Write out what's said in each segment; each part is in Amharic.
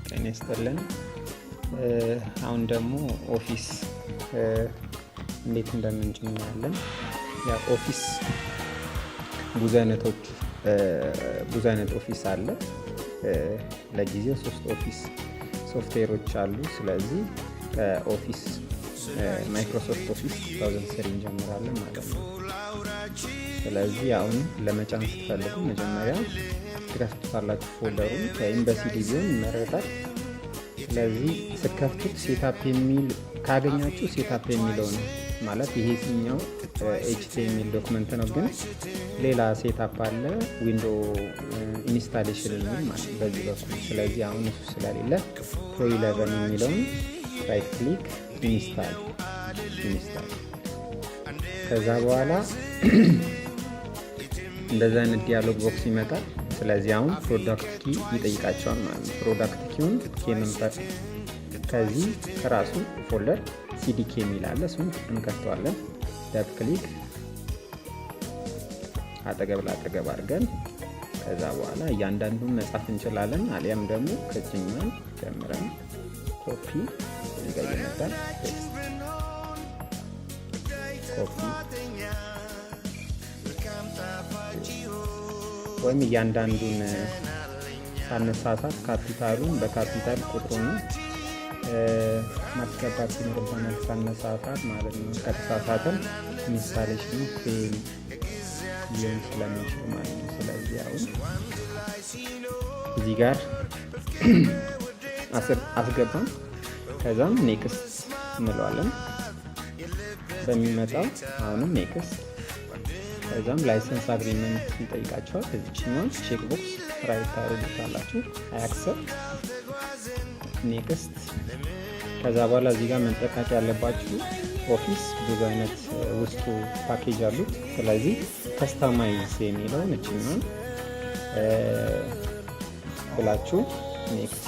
ጤና ይስጥልን። አሁን ደግሞ ኦፊስ እንዴት እንደምንጭን እናያለን። ያ ኦፊስ ብዙ አይነት ኦፊስ አለ። ለጊዜው 3 ኦፊስ ሶፍትዌሮች አሉ። ስለዚህ ከኦፊስ ማይክሮሶፍት ኦፊስ 2003 እንጀምራለን ማለት ነው። ስለዚህ አሁን ለመጫን ስትፈልጉ መጀመሪያ ትከፍቱታላችሁ ፎልደሩን ወይም በሲዲ ቢሆን ይመረጣል። ስለዚህ ስከፍቱት ሴታፕ የሚል ካገኛችሁ ሴታፕ የሚለው ነው ማለት ይሄኛው ኤችቲኤምኤል ዶክመንት ነው፣ ግን ሌላ ሴታፕ አለ ዊንዶ ኢንስታሌሽን የሚል ማለት በዚህ በኩል። ስለዚህ አሁን እሱ ስለሌለ ፕሮ 11 የሚለውን ራይት ክሊክ ኢንስታል ከዛ በኋላ እንደዛ አይነት ዲያሎግ ቦክስ ይመጣል። ስለዚህ አሁን ፕሮዳክት ኪ ይጠይቃቸዋል ማለት ነው። ፕሮዳክት ኪውን ነምበር ከዚህ ከራሱ ፎልደር ሲዲኬ የሚል አለ፣ እሱን እንከፍተዋለን። ዳብ ክሊክ አጠገብ ላጠገብ አድርገን ከዛ በኋላ እያንዳንዱን መጻፍ እንችላለን። አሊያም ደግሞ ከዚህኛው ጀምረን ኮፒ ይገኛል ኮፒ ወይም እያንዳንዱን ሳነሳሳት ካፒታሉን በካፒታል ቁጥሩን ማስገባት ይኖርብናል። ሳነሳሳት ማለት ነው። ከተሳሳተን ኢንስታሌሽኑ ፌል ሊሆን ስለሚችል ማለት ነው። ስለዚህ አሁን እዚህ ጋር አስገባን። ከዛም ኔክስት እንለዋለን። በሚመጣው አሁንም ኔክስት፣ ከዛም ላይሰንስ አግሪመንት ይጠይቃቸዋል። እዚህኛውን ቼክ ቦክስ ራይት ታደርጉታላችሁ። አክሰፕት ኔክስት። ከዛ በኋላ እዚህ ጋር መጠንቀቅ ያለባችሁ ኦፊስ ብዙ አይነት ውስጡ ፓኬጅ አሉት። ስለዚህ ከስተማይዝ የሚለውን እችኛውን ብላችሁ ኔክስት።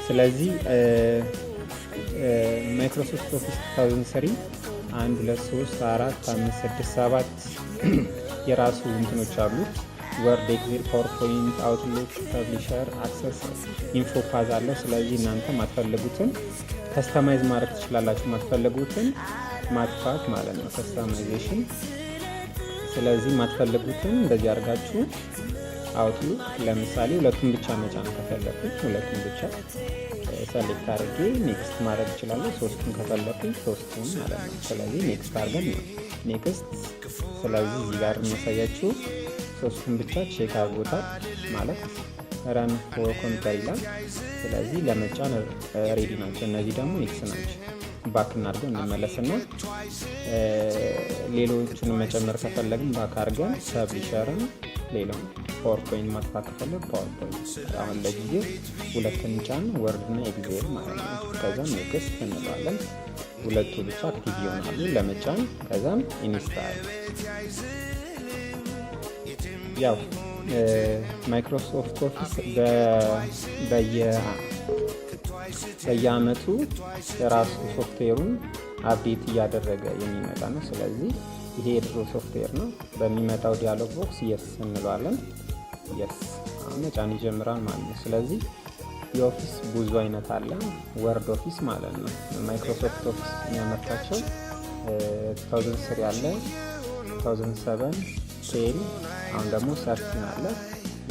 ስለዚህ ማይክሮሶፍት ኦፊስ 2003 1 2 3 4 5 6 7 የራሱ እንትኖች አሉት። ወርድ፣ ኤክሴል፣ ፓወርፖይንት፣ አውትሉክ፣ ፐብሊሸር፣ አክሰስ፣ ኢንፎ ፓዝ አለው። ስለዚህ እናንተ ማትፈልጉትን ከስተማይዝ ማድረግ ትችላላችሁ፣ ማትፈልጉትን ማጥፋት ማለት ነው ከስተማይዜሽን። ስለዚህ ማትፈልጉትን እንደዚህ አድርጋችሁ አውትሉክ ለምሳሌ ሁለቱን ብቻ መጫን ከፈለኩኝ ሁለቱን ብቻ ሰሌክት አድርጌ ኔክስት ማድረግ እችላለሁ። 3ቱን ከፈለኩኝ 3ቱን ማለት ነው። ስለዚህ ኔክስት አድርገን ነው ኔክስት። ስለዚህ እዚህ ጋር የሚያሳያችሁ 3ቱን ብቻ ቼክ አድርጎታል ማለት ረን ፎር ኮምፒውተር ይላል። ስለዚህ ለመጫን ሬዲ ናቸው። እነዚህ ደግሞ ኔክስት ናቸው። ባክ እናድርገው እንመለስና ሌሎቹን መጨመር ከፈለግን ባክ አድርገን ፐብሊሸርን ሌላው ፓወርፖይንት ማጥፋት ከፈለግ ፓወርፖይንት። አሁን ለጊዜው ሁለቱን ጫን ወርድ እና ኤክሴል ማለት ነው። ከዛም ኔክስት እንለዋለን። ሁለቱ ብቻ አክቲቭ ይሆናሉ ለመጫን። ከዛም ኢንስታል። ያው ማይክሮሶፍት ኦፊስ በየአመቱ የራሱ ሶፍትዌሩን አፕዴት እያደረገ የሚመጣ ነው። ስለዚህ ይሄ የድሮ ሶፍትዌር ነው። በሚመጣው ዲያሎግ ቦክስ የስ እንለዋለን። የስ አሁን መጫን ይጀምራል ማለት ነው። ስለዚህ የኦፊስ ብዙ አይነት አለ። ወርድ ኦፊስ ማለት ነው። ማይክሮሶፍት ኦፊስ የሚያመርታቸው 2003 አለ፣ 2007 10፣ አሁን ደግሞ 13 አለ።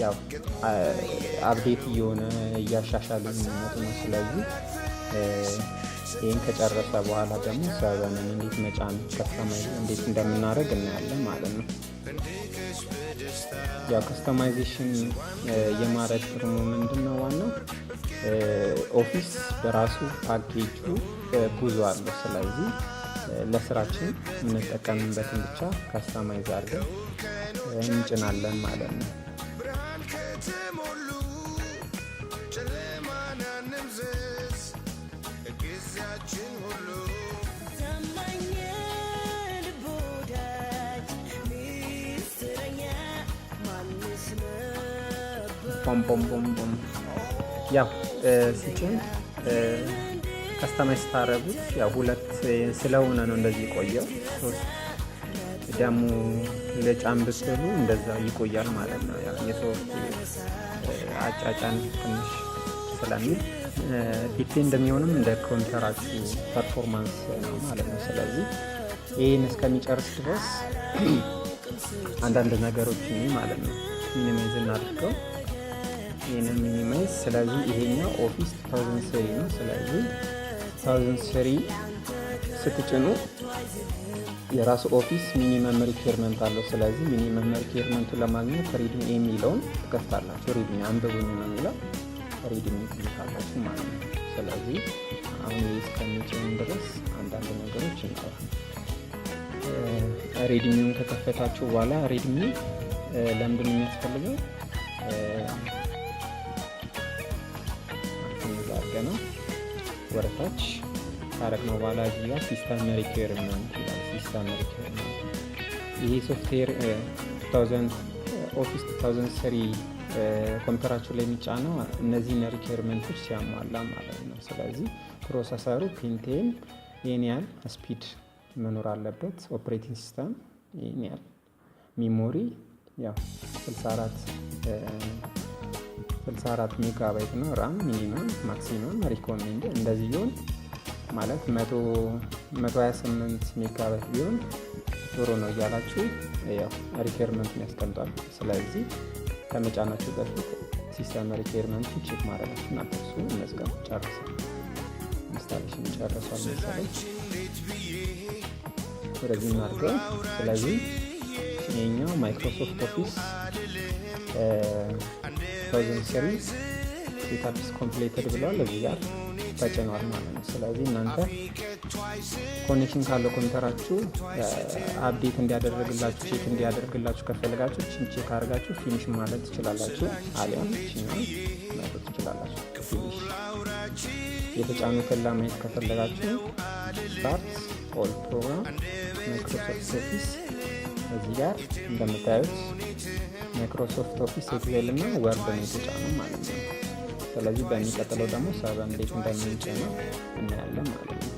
ያው አፕዴት እየሆነ እያሻሻለ የሚመጡ ነው። ስለዚህ ይህን ከጨረሰ በኋላ ደግሞ ሰቨንን እንዴት መጫን ከስተማይዝ እንዴት እንደምናደርግ እናያለን ማለት ነው። ያው ከስተማይዜሽን የማድረግ ጥቅሙ ምንድነው? ዋናው ኦፊስ በራሱ ፓኬጁ ብዙ አለው። ስለዚህ ለስራችን የምንጠቀምበትን ብቻ ከስተማይዝ አድርገን እንጭናለን ማለት ነው። ፖም ያው ሲጭን ከስተማይዝ ታደርጉት ያው ሁለት ስለሆነ ነው እንደዚህ ቆየው። ደግሞ ለጫን ብትሉ እንደዛ ይቆያል ማለት ነው። ያ የሶፍትዌር አጫጫን ትንሽ ስለሚል ዲፔንድ እንደሚሆንም እንደ ኮምፒውተራችሁ ፐርፎርማንስ ነው ማለት ነው። ስለዚህ ይህን እስከሚጨርስ ድረስ አንዳንድ ነገሮችን ማለት ነው ሚኒማይዝ እናድርገው። ይህንን ሚኒማይዝ። ስለዚህ ይሄኛው ኦፊስ 2003 ነው። ስለዚህ 2003 ስትጭኑ የራሱ ኦፊስ ሚኒመም ሪኩዌርመንት አለው። ስለዚህ ሚኒመም ሪኩዌርመንቱ ለማግኘት ሪድሚ የሚለውን ትከፍታላችሁ። ሪድሚ አንብቡኝ ነው የሚለው ሪድሚ ትከፍታላችሁ ማለት ነው። ስለዚህ አሁን ይህ እስከሚጭን ድረስ አንዳንድ ነገሮች ይኖራል። ሪድሚውን ከከፈታችሁ በኋላ ሪድሚ ለምንድን ነው የሚያስፈልገው? ነው ወረታች ካረግነው በኋላ እዚህ ጋር ሲስተም ሪኩዌርመንት ይላል። ሲስተም ሪኩዌርመንት ይሄ ሶፍትዌር ኦፊስ 2003 ኮምፒውተራችሁ ላይ የሚጫነው እነዚህን ሪኩዌርመንቶች ሲያሟላ ማለት ነው። ስለዚህ ፕሮሰሰሩ ፔንቴን ይህን ያህል ስፒድ መኖር አለበት። ኦፕሬቲንግ ሲስተም ይህን ያህል፣ ሚሞሪ ያው 64 ሜጋባይት ነው። ራም ሚኒመም ማክሲመም ሪኮሜንድ እንደዚህ ቢሆን ማለት 128 ሜጋባይት ቢሆን ጥሩ ነው እያላችሁ ያው ሪኩዌርመንቱን ያስቀምጣል። ስለዚህ ከመጫናችሁ በፊት ሲስተም ሪኩዌርመንቱ ቼክ ማድረጋችሁን አትርሱ። እነዚህ ጨርሰን ኢንስታሌሽን ጨርሷል መሰለኝ። ወደዚህ እናድርገው። ስለዚህ ይሄኛው ማይክሮሶፍት ኦፊስ 2003 ሴትአፕ ኮምፕሊትድ ብሏል። እዚህ ጋር ተጭኗል ማለት ነው። ስለዚህ እናንተ ኮኔክሽን ካለው ኮምፒውተራችሁ አፕዴት እንዲያደርግላችሁ ቼክ እንዲያደርግላችሁ ከፈለጋችሁ ቼክ አድርጋችሁ ፊኒሽ ማለት ትችላላችሁ። አሊያም ማለት ትችላላችሁ። ፊኒሽ የተጫኑትን ለማየት ከፈለጋችሁ ስታርት ኦል ፕሮግራም ማይክሮሶፍት ኦፊስ እዚህ ጋር እንደምታዩት ማይክሮሶፍት ኦፊስ ኤክሴል እና ወርድ ነው የተጫነው ማለት ነው። ስለዚህ በሚቀጥለው ደግሞ ሰቨን እንዴት እንደምንጭነው እናያለን ማለት ነው።